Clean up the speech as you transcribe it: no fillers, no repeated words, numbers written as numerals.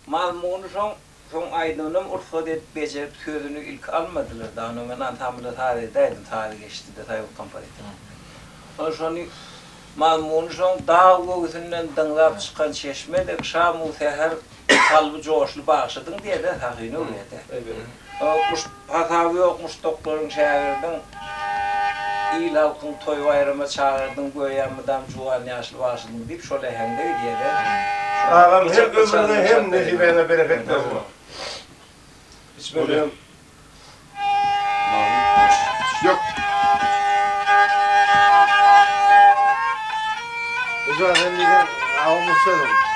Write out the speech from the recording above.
Malmunu son aydınım Urfa'da becerip sözünü ilk almadılar. Daha onu ben antamda tarihdeydim. Tarih geçti detay yoktan paraydı. O sonra Malmunu son dağ göğsünden dınlap çıkan çeşme de Şam-ı Seher kalbi coşlu bağışladın diye de tahini oluyordu. Evet. Hatavi yokmuş doktorun çağırdın. İl halkın toy bayrama çağırdın, göğenmeden cuvan yaşlı bağışladın deyip şöyle hem de diye de. Ağam hem ömrüne hem nesibine bereket versin. Bismillah. Yok. Zaten bir de ağamı söyledim.